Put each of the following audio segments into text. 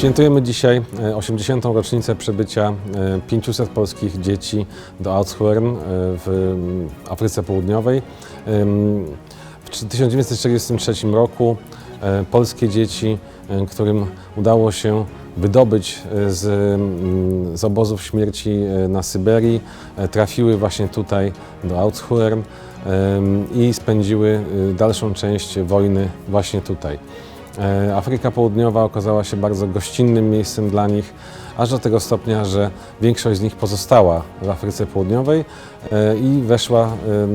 Świętujemy dzisiaj 80. rocznicę przybycia 500 polskich dzieci do Oudtshoorn w Afryce Południowej. W 1943 roku polskie dzieci, którym udało się wydobyć z obozów śmierci na Syberii, trafiły właśnie tutaj do Oudtshoorn i spędziły dalszą część wojny właśnie tutaj. Afryka Południowa okazała się bardzo gościnnym miejscem dla nich, aż do tego stopnia, że większość z nich pozostała w Afryce Południowej i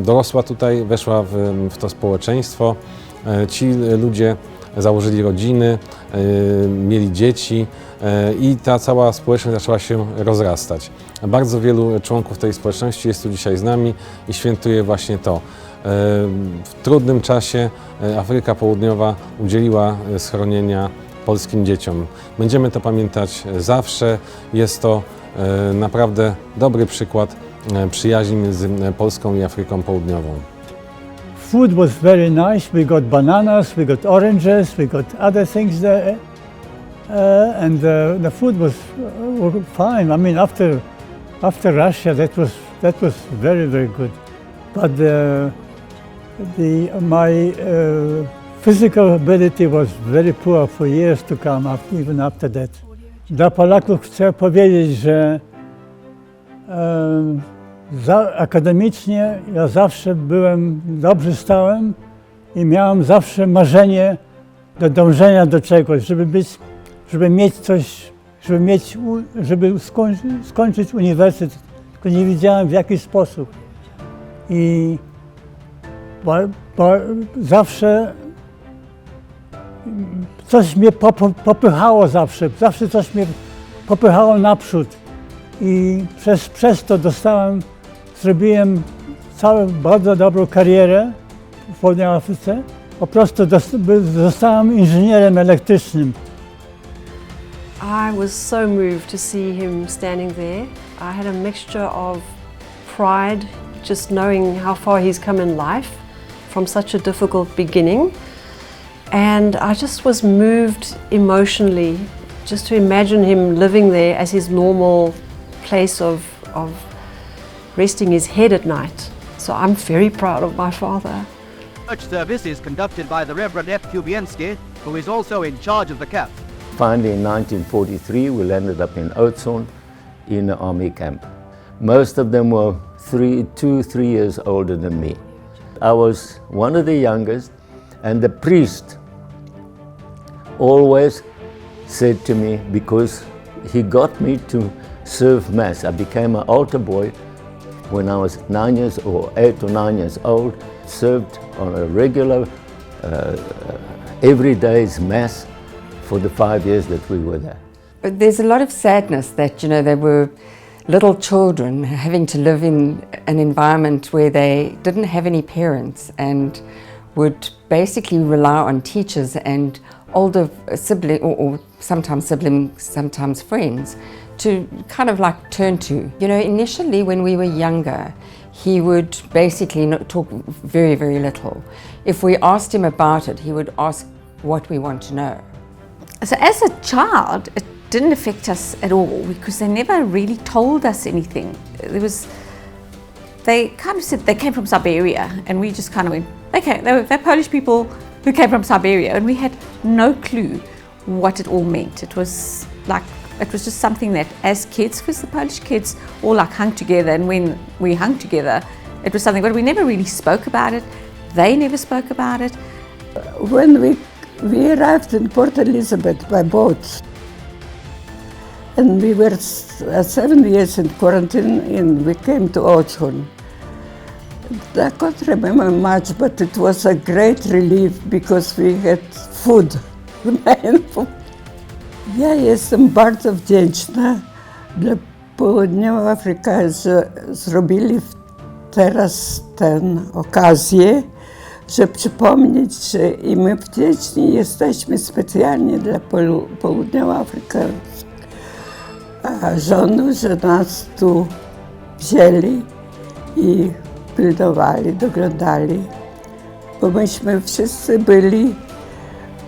dorosła tutaj, weszła w to społeczeństwo. Ci ludzie założyli rodziny, mieli dzieci i ta cała społeczność zaczęła się rozrastać. Bardzo wielu członków tej społeczności jest tu dzisiaj z nami i świętuje właśnie to. W trudnym czasie Afryka Południowa udzieliła schronienia polskim dzieciom. Będziemy to pamiętać zawsze. Jest to naprawdę dobry przykład przyjaźni między Polską i Afryką Południową. Food was very nice. We got bananas, we got oranges, we got other things there, and the food was fine. I mean, after Russia, that was very good. But my physical ability was very poor for years to come, even after that. Dla Polaków chcę powiedzieć, że akademicznie ja zawsze dobrze stałem i miałem zawsze marzenie do dążenia do czegoś, żeby mieć coś, żeby skończyć uniwersytet, tylko nie wiedziałem w jaki sposób. I zawsze coś mnie popychało zawsze coś mnie popychało naprzód. I przez to zrobiłem bardzo dobrą karierę w Południowej Afryce. Po prostu zostałem inżynierem elektrycznym. I was so moved to see him standing there. I had a mixture of pride, just knowing how far he's come in life from such a difficult beginning. And I just was moved emotionally just to imagine him living there as his normal place of resting his head at night. So I'm very proud of my father. Church service is conducted by the Reverend F. Kubienski, who is also in charge of the camp. Finally, in 1943, we landed up in Oudtshoorn in an army camp. Most of them were 3 years older than me. I was one of the youngest, and the priest always said to me, because he got me to serve Mass. I became an altar boy when I was 8 or 9 years old, served on a regular, every day's Mass for the 5 years that we were there. But there's a lot of sadness that, they were little children having to live in an environment where they didn't have any parents and would basically rely on teachers and older siblings, or sometimes siblings, sometimes friends, to kind of like turn to. Initially when we were younger, he would basically talk very, very little. If we asked him about it, he would ask what we want to know. So as a child, it didn't affect us at all because they never really told us anything. They kind of said they came from Siberia, and we just kind of went, okay, they're Polish people who came from Siberia, and we had no clue what it all meant. It was just something that as kids, because the Polish kids all hung together, and when we hung together, it was something, but we never really spoke about it. They never spoke about it. When we arrived in Port Elizabeth by boat, and we were 7 years in quarantine, and we came to Oudtshoorn. I can't remember much, but it was a great relief because we had food. Ja jestem bardzo wdzięczna dla Południowej Afryki, że zrobili teraz tę okazję, żeby przypomnieć, że i my wdzięczni jesteśmy specjalnie dla Południowej Afryki. A rządu, że nas tu wzięli i pilnowali, doglądali, bo myśmy wszyscy byli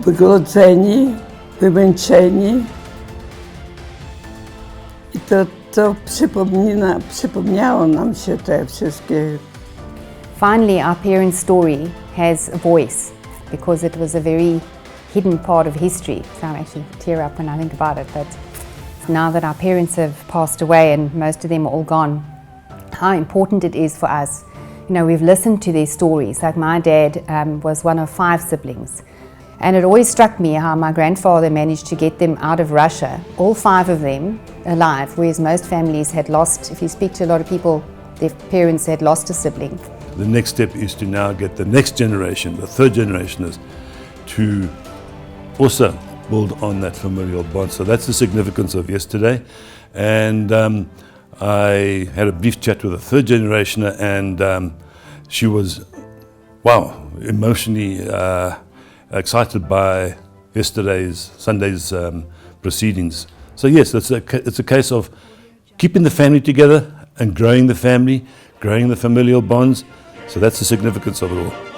wygłodzeni, wymęczeni to przypomniało nam się te wszystkie. Finally, our parents' story has a voice because it was a very hidden part of history. So I actually tear up when I think about it. But now that our parents have passed away and most of them are all gone, how important it is for us. You know, we've listened to their stories. Like my dad was one of 5 siblings. And it always struck me how my grandfather managed to get them out of Russia, all 5 of them alive, whereas most families had lost, if you speak to a lot of people, their parents had lost a sibling. The next step is to now get the next generation, the 3rd generationers, to also build on that familial bond. So that's the significance of yesterday. And I had a brief chat with a 3rd generationer, and she was, wow, emotionally excited by Sunday's proceedings. So yes, it's a case of keeping the family together and growing the family, growing the familial bonds. So that's the significance of it all.